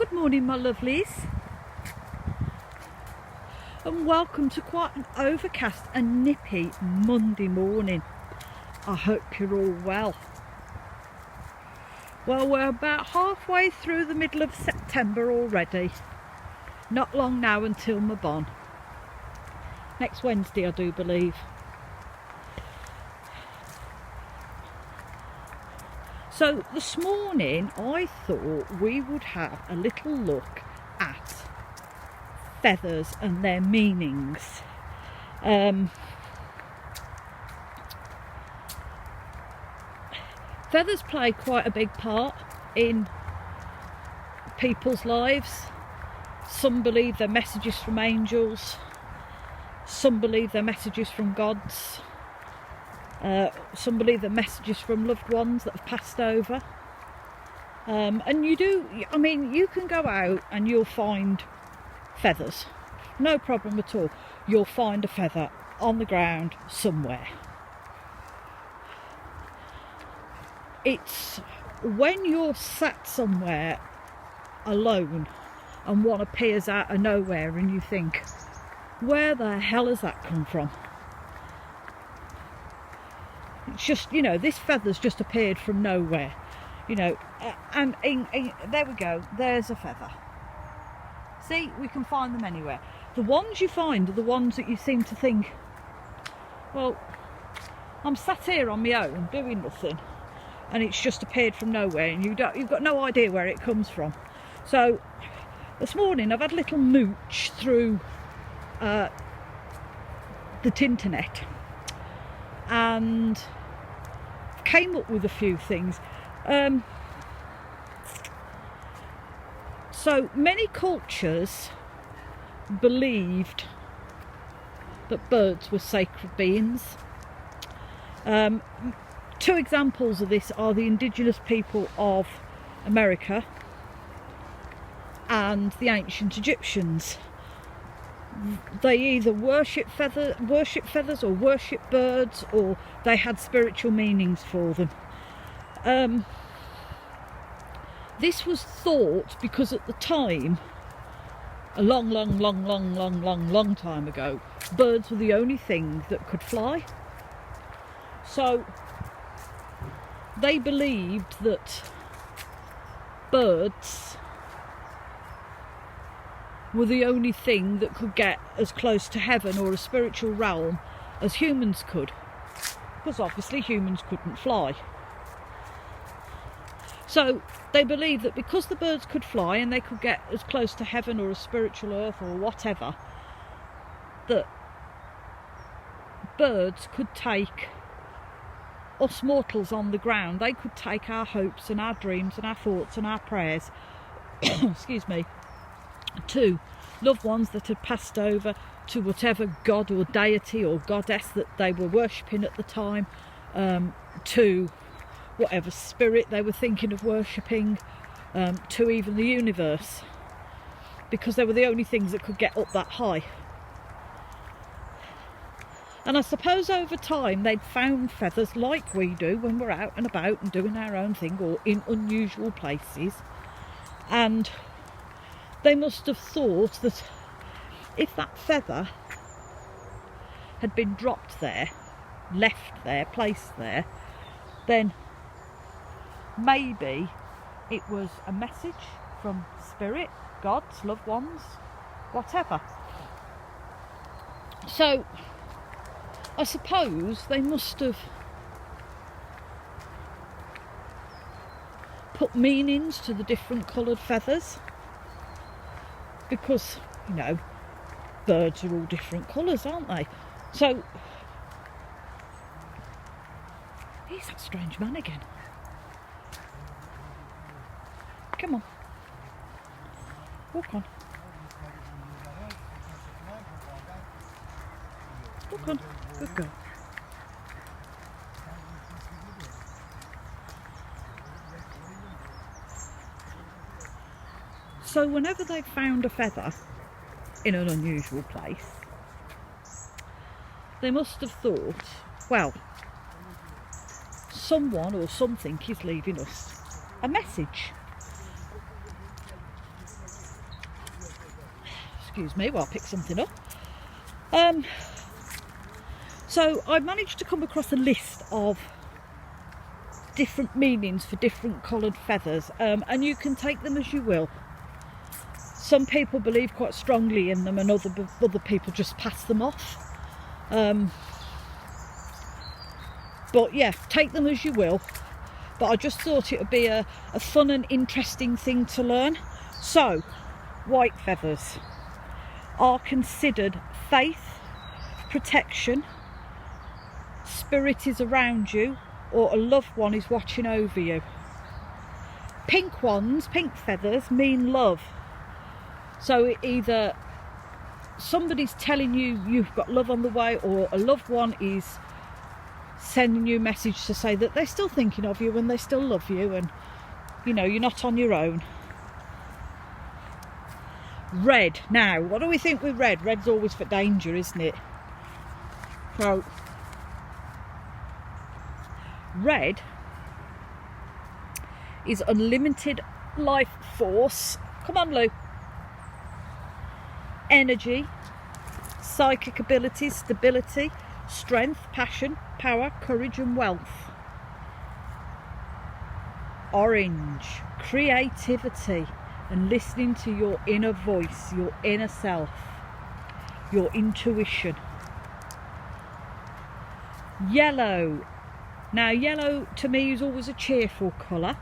Good morning, my lovelies, and welcome to quite an overcast and nippy Monday morning. I hope you're all well. Well, we're about halfway through the middle of September already. Not long now until my bon. Next Wednesday, I do believe. So this morning I thought we would have a little look at feathers and their meanings. Feathers play quite a big part in people's lives. Some believe they're messages from angels, some believe they're messages from gods. Some believe they're messages from loved ones that have passed over. And you can go out and you'll find feathers. No problem at all. You'll find a feather on the ground somewhere. It's when you're sat somewhere alone and one appears out of nowhere and you think, where the hell has that come from? It's just, this feather's just appeared from nowhere, and there we go, there's a feather. See, we can find them anywhere. The ones you find are the ones that you seem to think, well, I'm sat here on my own doing nothing and it's just appeared from nowhere and you've got no idea where it comes from. So this morning I've had a little mooch through the internet and came up with a few things. So many cultures believed that birds were sacred beings. Two examples of this are the indigenous people of America and the ancient Egyptians. They either worship feathers or worship birds, or they had spiritual meanings for them. This was thought because at the time, a long time ago, birds were the only thing that could fly. So they believed that birds were the only thing that could get as close to heaven or a spiritual realm as humans could, because obviously humans couldn't fly. So they believed that because the birds could fly and they could get as close to heaven or a spiritual earth or whatever, that birds could take us mortals on the ground. They could take our hopes and our dreams and our thoughts and our prayers excuse me, to loved ones that had passed over, to whatever god or deity or goddess that they were worshipping at the time, to whatever spirit they were thinking of worshipping, to even the universe, because they were the only things that could get up that high. And I suppose over time they'd found feathers like we do when we're out and about and doing our own thing or in unusual places, and they must have thought that if that feather had been dropped there, left there, placed there, then maybe it was a message from spirit, gods, loved ones, whatever. So I suppose they must have put meanings to the different coloured feathers, because, birds are all different colours, aren't they? So, he's that strange man again. Come on. Walk on. Walk on. Good girl. So whenever they found a feather in an unusual place, they must have thought, well, someone or something is leaving us a message. excuse me while I pick something up. So I managed to come across a list of different meanings for different coloured feathers, and you can take them as you will. Some people believe quite strongly in them, and other people just pass them off. But yeah, take them as you will. But I just thought it would be a fun and interesting thing to learn. So, white feathers are considered faith, protection, spirit is around you, or a loved one is watching over you. Pink ones, pink feathers, mean love. So either somebody's telling you you've got love on the way, or a loved one is sending you a message to say that they're still thinking of you and they still love you, and you know, you're not on your own. Red. Now, what do we think with red? Red's always for danger, isn't it? So, red is unlimited life force. Come on, Lou. Energy, psychic abilities, stability, strength, passion, power, courage and wealth. Orange, creativity and listening to your inner voice, your inner self, your intuition. Yellow. Now, yellow to me is always a cheerful colour.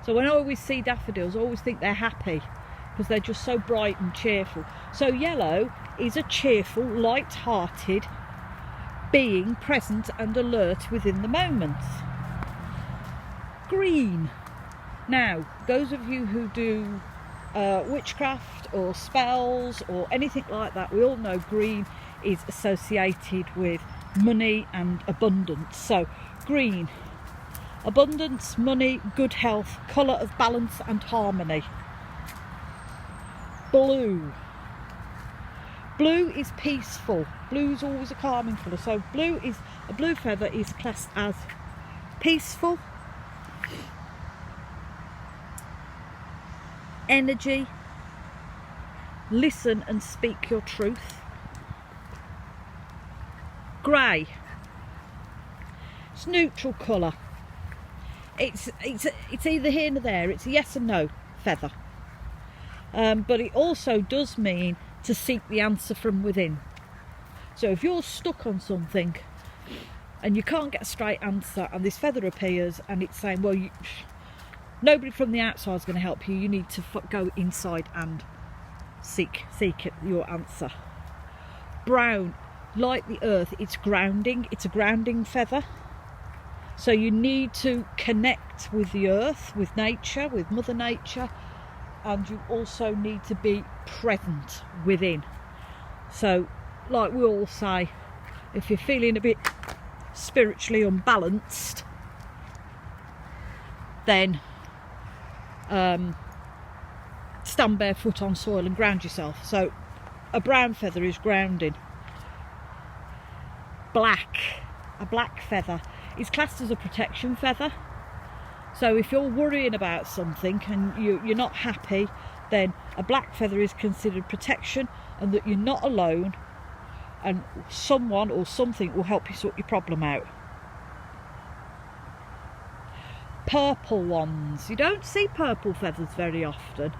So when I always see daffodils, I always think they're happy because they're just so bright and cheerful. So yellow is a cheerful, light-hearted being, present and alert within the moment. Green. Now, those of you who do witchcraft or spells or anything like that, we all know green is associated with money and abundance. So green, abundance, money, good health, colour of balance and harmony. Blue. Blue is peaceful. Blue's always a calming colour. So a blue feather is classed as peaceful, energy, listen and speak your truth. Grey. It's neutral colour. It's either here or there. It's a yes and no feather. But it also does mean to seek the answer from within. So if you're stuck on something and you can't get a straight answer, and this feather appears and it's saying, well, nobody from the outside is going to help you, you need to go inside and seek your answer. Brown, like the earth, it's grounding. It's a grounding feather. So you need to connect with the earth, with nature, with Mother Nature, and you also need to be present within. So, like we all say, if you're feeling a bit spiritually unbalanced, then stand barefoot on soil and ground yourself. So a brown feather is grounding. Black, a black feather is classed as a protection feather. So if you're worrying about something and you're not happy, then a black feather is considered protection, and that you're not alone, and someone or something will help you sort your problem out. Purple ones. You don't see purple feathers very often.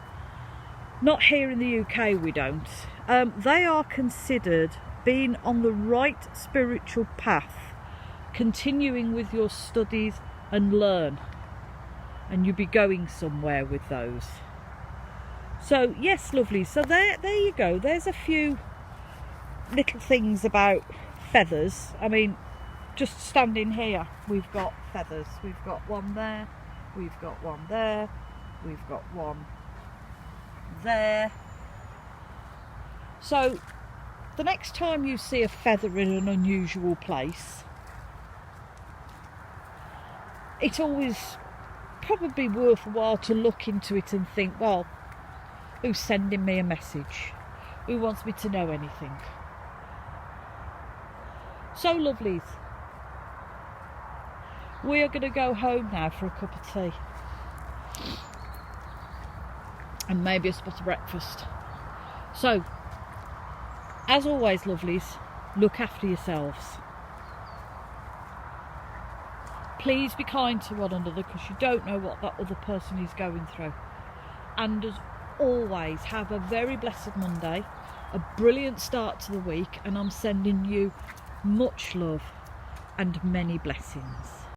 Not here in the UK, we don't. They are considered being on the right spiritual path, continuing with your studies and learn, and you'll be going somewhere with those. So yes, lovely. So there you go. There's a few little things about feathers. I mean, just standing here, we've got feathers. We've got one there, we've got one there, we've got one there. So the next time you see a feather in an unusual place, it's always probably worthwhile to look into it and think, well, who's sending me a message? Who wants me to know anything? So lovelies, we are going to go home now for a cup of tea and maybe a spot of breakfast. So As always, lovelies, look after yourselves. Please be kind to one another, because you don't know what that other person is going through. And as always, have a very blessed Monday, a brilliant start to the week, and I'm sending you much love and many blessings.